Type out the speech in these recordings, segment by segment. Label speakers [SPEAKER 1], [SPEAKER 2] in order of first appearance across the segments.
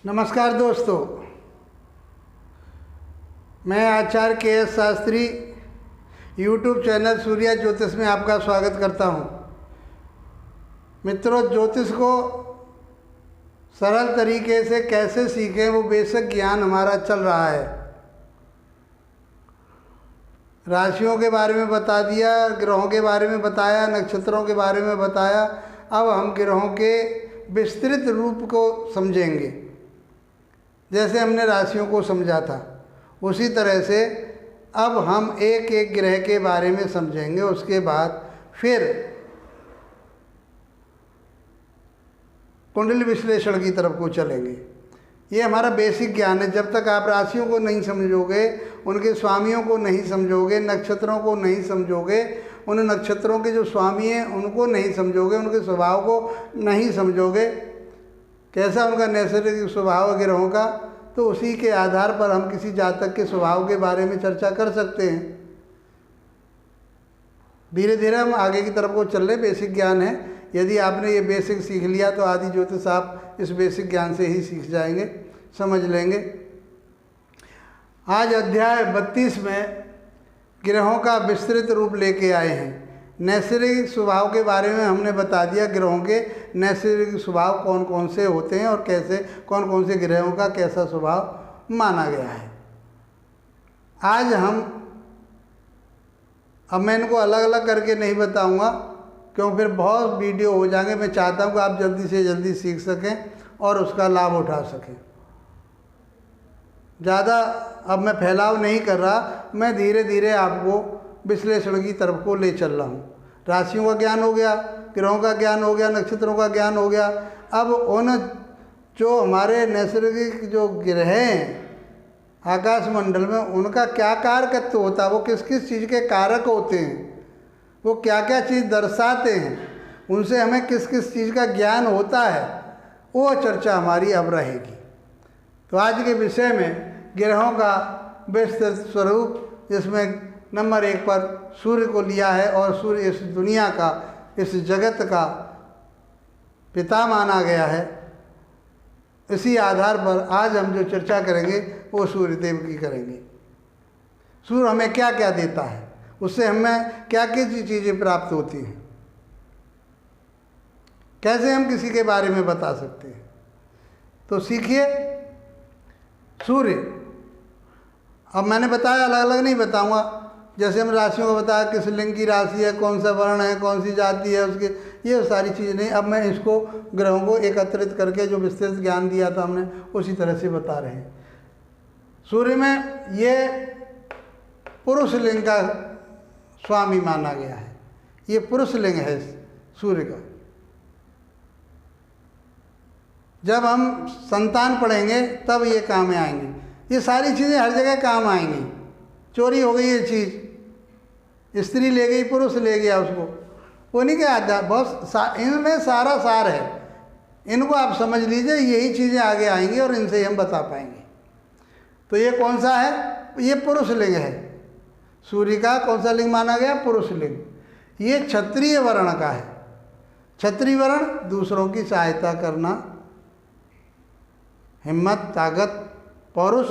[SPEAKER 1] नमस्कार दोस्तों, मैं आचार्य के शास्त्री यूट्यूब चैनल सूर्या ज्योतिष में आपका स्वागत करता हूं। मित्रों, ज्योतिष को सरल तरीके से कैसे सीखें वो बेसिक ज्ञान हमारा चल रहा है। राशियों के बारे में बता दिया, ग्रहों के बारे में बताया, नक्षत्रों के बारे में बताया। अब हम ग्रहों के विस्तृत रूप को समझेंगे। जैसे हमने राशियों को समझा था उसी तरह से अब हम एक एक ग्रह के बारे में समझेंगे। उसके बाद फिर कुंडली विश्लेषण की तरफ को चलेंगे। ये हमारा बेसिक ज्ञान है। जब तक आप राशियों को नहीं समझोगे, उनके स्वामियों को नहीं समझोगे, नक्षत्रों को नहीं समझोगे, उन नक्षत्रों के जो स्वामी हैं उनको नहीं समझोगे, उनके स्वभाव को नहीं समझोगे, कैसा उनका नैसर्गिक स्वभाव है ग्रहों का, तो उसी के आधार पर हम किसी जातक के स्वभाव के बारे में चर्चा कर सकते हैं। धीरे धीरे हम आगे की तरफ को चल रहे। बेसिक ज्ञान है। यदि आपने ये बेसिक सीख लिया तो आदि ज्योतिष आप इस बेसिक ज्ञान से ही सीख जाएंगे, समझ लेंगे। आज अध्याय 32 में ग्रहों का विस्तृत रूप लेके आए हैं। नैसर्गिक स्वभाव के बारे में हमने बता दिया। ग्रहों के नैसर्गिक स्वभाव कौन कौन से होते हैं और कैसे कौन कौन से ग्रहों का कैसा स्वभाव माना गया है। आज अब मैं इनको अलग अलग करके नहीं बताऊंगा, क्यों फिर बहुत वीडियो हो जाएंगे। मैं चाहता हूं कि आप जल्दी से जल्दी सीख सकें और उसका लाभ उठा सकें। ज़्यादा अब मैं फैलाव नहीं कर रहा, मैं धीरे धीरे आपको विश्लेषण की तरफ को ले चल रहा हूँ। राशियों का ज्ञान हो गया, ग्रहों का ज्ञान हो गया, नक्षत्रों का ज्ञान हो गया। अब उन जो हमारे नैसर्गिक जो ग्रह हैं आकाश मंडल में, उनका क्या कारकत्व होता है, वो किस किस चीज़ के कारक होते हैं, वो क्या क्या चीज़ दर्शाते हैं, उनसे हमें किस किस चीज़ का ज्ञान होता है, वो चर्चा हमारी अब रहेगी। तो आज के विषय में ग्रहों का विस्तृत स्वरूप, जिसमें नंबर 1 पर सूर्य को लिया है और सूर्य इस दुनिया का, इस जगत का पिता माना गया है। इसी आधार पर आज हम जो चर्चा करेंगे वो सूर्य देव की करेंगे। सूर्य हमें क्या क्या देता है, उससे हमें क्या क्या चीज़ें प्राप्त होती हैं, कैसे हम किसी के बारे में बता सकते हैं। तो सीखिए। सूर्य, अब मैंने बताया, अलग अलग नहीं बताऊंगा। जैसे हम राशियों को बताया किस लिंग की राशि है, कौन सा वर्ण है, कौन सी जाति है उसके, ये सारी चीज़ें नहीं। अब मैं इसको ग्रहों को एकत्रित करके जो विस्तृत ज्ञान दिया था हमने, उसी तरह से बता रहे हैं। सूर्य में ये पुरुष लिंग का स्वामी माना गया है। ये पुरुष लिंग है सूर्य का। जब हम संतान पढ़ेंगे तब ये काम में आएंगे। ये सारी चीज़ें हर जगह काम आएंगी। चोरी हो गई ये चीज़, स्त्री ले गई, पुरुष ले गया उसको, वो नहीं क्या आता। बहुत इनमें सारा सार है। इनको आप समझ लीजिए, यही चीज़ें आगे आएंगी और इनसे ही हम बता पाएंगे। तो ये कौन सा है? ये पुरुष लिंग है। सूर्य का कौन सा लिंग माना गया? पुरुष लिंग। ये क्षत्रिय वर्ण का है। क्षत्रिय वर्ण दूसरों की सहायता करना, हिम्मत, ताकत, पौरुष,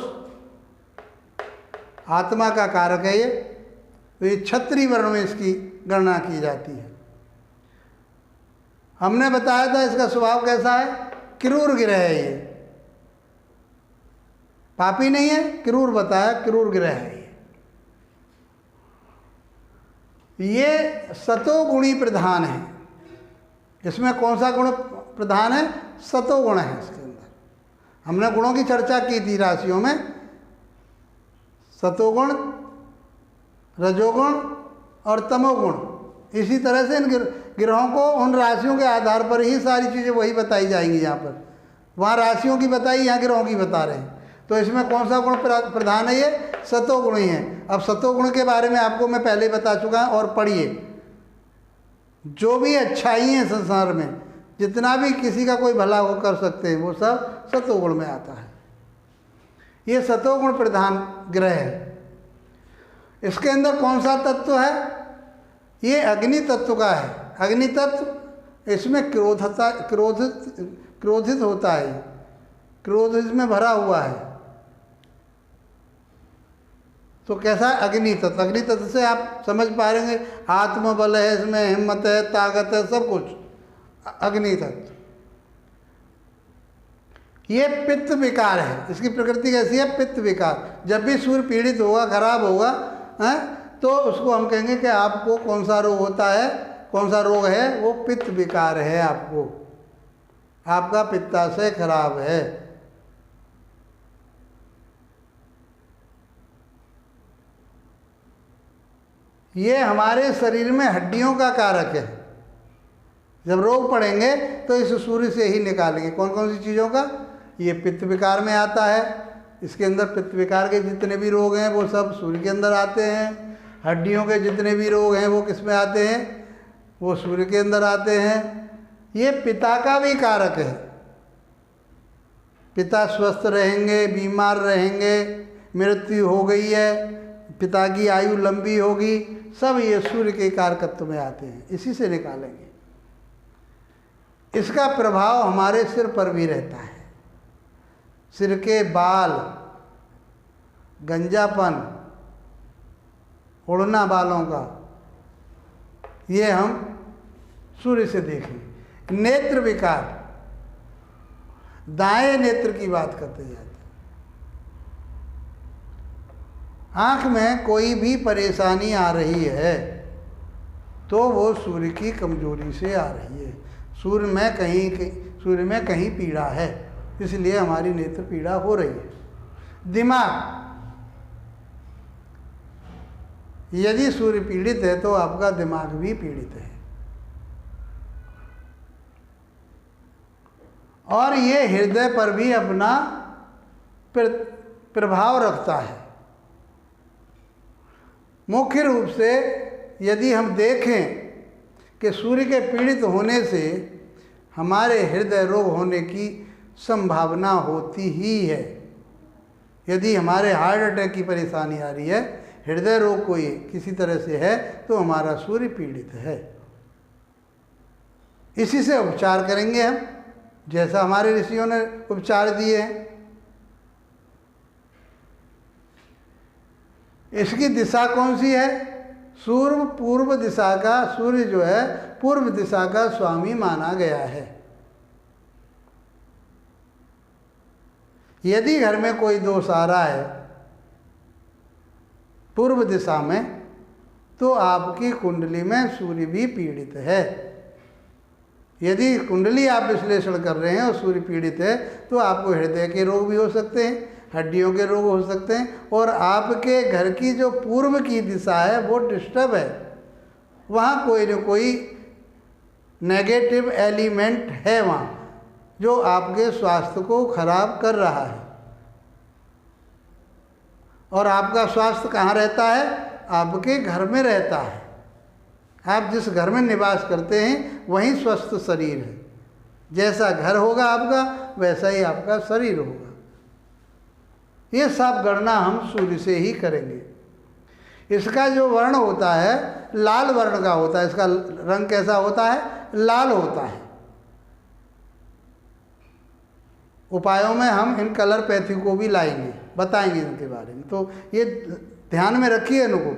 [SPEAKER 1] आत्मा का कारक है ये। तो ये क्षत्रिय वर्ण में इसकी गणना की जाती है। हमने बताया था इसका स्वभाव कैसा है। क्रूर ग्रह है ये, पापी नहीं है, क्रूर बताया, क्रूर ग्रह है ये। सतोगुणी प्रधान है। इसमें कौन सा गुण प्रधान है? सतोगुण है इसके अंदर। हमने गुणों की चर्चा की थी राशियों में। सतोगुण, रजोगुण और तमोगुण। इसी तरह से इन ग्रहों को उन राशियों के आधार पर ही सारी चीज़ें वही बताई जाएंगी। यहाँ पर वहाँ राशियों की बताई, यहाँ ग्रहों की बता रहे हैं। तो इसमें कौन सा गुण प्रधान है? ये सतोगुण ही है। अब सतोगुण के बारे में आपको मैं पहले बता चुका हूँ। और पढ़िए, जो भी अच्छाई है संसार में, जितना भी किसी का कोई भला हो कर सकते हैं, वो सब सतोगुण में आता है। ये सतोगुण प्रधान ग्रह है। इसके अंदर कौन सा तत्व है? ये अग्नि तत्व का है। अग्नि तत्व, इसमें क्रोधित होता है। क्रोध इसमें भरा हुआ है। तो कैसा है? अग्नि तत्व। अग्नि तत्व से आप समझ पाएंगे आत्मबल है इसमें, हिम्मत है, ताकत है, सब कुछ अग्नि तत्व। ये पित्त विकार है, इसकी प्रकृति कैसी है? पित्त विकार। जब भी सूर्य पीड़ित होगा, खराब होगा, हैं, तो उसको हम कहेंगे कि आपको कौन सा रोग होता है, कौन सा रोग है? वो पित्त विकार है, आपको, आपका पित्ताशय खराब है। ये हमारे शरीर में हड्डियों का कारक है। जब रोग पड़ेंगे तो इस सूर्य से ही निकालेंगे। कौन कौन सी चीज़ों का? ये पित्त विकार में आता है। इसके अंदर पित्त विकार के जितने भी रोग हैं वो सब सूर्य के अंदर आते हैं। हड्डियों के जितने भी रोग हैं वो किस में आते हैं? वो सूर्य के अंदर आते हैं। ये पिता का भी कारक है। पिता स्वस्थ रहेंगे, बीमार रहेंगे, मृत्यु हो गई है, पिता की आयु लंबी होगी, सब ये सूर्य के कारकत्व में आते हैं। इसी से निकालेंगे। इसका प्रभाव हमारे सिर पर भी रहता है। सिर के बाल, गंजापन, उड़ना बालों का, ये हम सूर्य से देखेंगे। नेत्र विकार, दाएं नेत्र की बात करते जाते हैं। आँख में कोई भी परेशानी आ रही है तो वो सूर्य की कमजोरी से आ रही है। सूर्य में कहीं पीड़ा है, इसलिए हमारी नेत्र पीड़ा हो रही है। दिमाग, यदि सूर्य पीड़ित है तो आपका दिमाग भी पीड़ित है। और ये हृदय पर भी अपना प्रभाव रखता है। मुख्य रूप से यदि हम देखें कि सूर्य के पीड़ित होने से हमारे हृदय रोग होने की संभावना होती ही है। यदि हमारे हार्ट अटैक की परेशानी आ रही है, हृदय रोग कोई किसी तरह से है, तो हमारा सूर्य पीड़ित है। इसी से उपचार करेंगे हम, जैसा हमारे ऋषियों ने उपचार दिए हैं। इसकी दिशा कौन सी है? सूर्य पूर्व दिशा का, सूर्य जो है पूर्व दिशा का स्वामी माना गया है। यदि घर में कोई दोष आ रहा है पूर्व दिशा में, तो आपकी कुंडली में सूर्य भी पीड़ित है। यदि कुंडली आप विश्लेषण कर रहे हैं और सूर्य पीड़ित है, तो आपको हृदय के रोग भी हो सकते हैं, हड्डियों के रोग हो सकते हैं, और आपके घर की जो पूर्व की दिशा है वो डिस्टर्ब है। वहाँ कोई न कोई नेगेटिव एलिमेंट है वहाँ, जो आपके स्वास्थ्य को खराब कर रहा है। और आपका स्वास्थ्य कहाँ रहता है? आपके घर में रहता है। आप जिस घर में निवास करते हैं वहीं स्वस्थ शरीर है। जैसा घर होगा आपका, वैसा ही आपका शरीर होगा। ये सब गणना हम सूर्य से ही करेंगे। इसका जो वर्ण होता है लाल वर्ण का होता है। इसका रंग कैसा होता है? लाल होता है। उपायों में हम इन कलर पैथी को भी लाएंगे, बताएंगे इनके बारे में। तो ये ध्यान में रखिए, इनको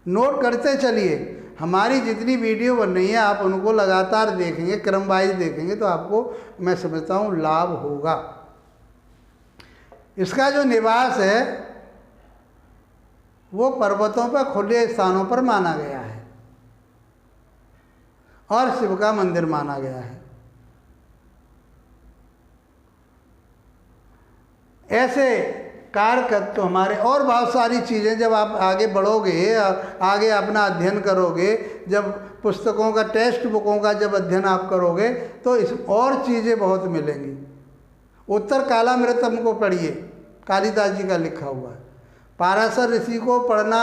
[SPEAKER 1] नोट करते चलिए। हमारी जितनी वीडियो बन रही है आप उनको लगातार देखेंगे, क्रम वाइज देखेंगे, तो आपको मैं समझता हूँ लाभ होगा। इसका जो निवास है वो पर्वतों पर, खुले स्थानों पर माना गया है और शिव का मंदिर माना गया है। ऐसे कारक तो हमारे और बहुत सारी चीज़ें, जब आप आगे बढ़ोगे, आगे अपना अध्ययन करोगे, जब पुस्तकों का, टेक्स्ट बुकों का जब अध्ययन आप करोगे, तो इस और चीज़ें बहुत मिलेंगी। उत्तर कालामृतम को पढ़िए, कालिदास जी का लिखा हुआ है। पाराशर ऋषि को पढ़ना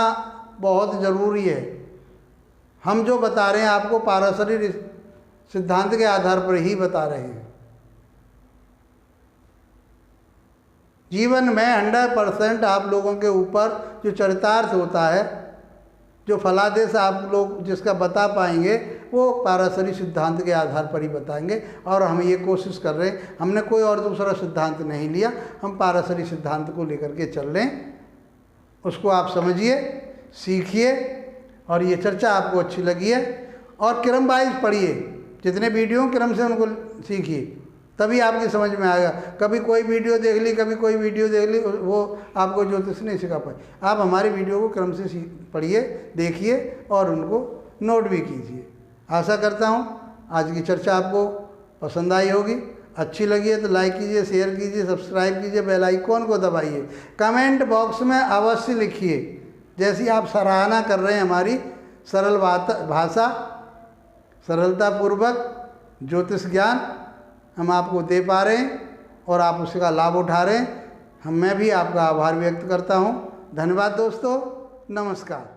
[SPEAKER 1] बहुत ज़रूरी है। हम जो बता रहे हैं आपको पाराशरी सिद्धांत के आधार पर ही बता रहे हैं। जीवन में 100% आप लोगों के ऊपर जो चरितार्थ होता है, जो फलादेश आप लोग जिसका बता पाएंगे, वो पाराशरी सिद्धांत के आधार पर ही बताएंगे। और हम ये कोशिश कर रहे हैं, हमने कोई और दूसरा सिद्धांत नहीं लिया, हम पाराशरी सिद्धांत को लेकर के चल रहे हैं। उसको आप समझिए, सीखिए, और ये चर्चा आपको अच्छी लगी है और क्रम वाइज पढ़िए, जितने वीडियो क्रम से उनको सीखिए, तभी आपकी समझ में आएगा। कभी कोई वीडियो देख ली, कभी कोई वीडियो देख ली, वो आपको ज्योतिष नहीं सिखा पाए। आप हमारी वीडियो को क्रम से पढ़िए, देखिए और उनको नोट भी कीजिए। आशा करता हूँ आज की चर्चा आपको पसंद आई होगी। अच्छी लगी है तो लाइक कीजिए, शेयर कीजिए, सब्सक्राइब कीजिए, बेल आइकॉन को दबाइए। कमेंट बॉक्स में अवश्य लिखिए, जैसी आप सराहना कर रहे हैं हमारी सरल भाषा, सरलतापूर्वक ज्योतिष ज्ञान हम आपको दे पा रहे हैं और आप उसका लाभ उठा रहे हैं। मैं भी आपका आभार व्यक्त करता हूँ। धन्यवाद दोस्तों, नमस्कार।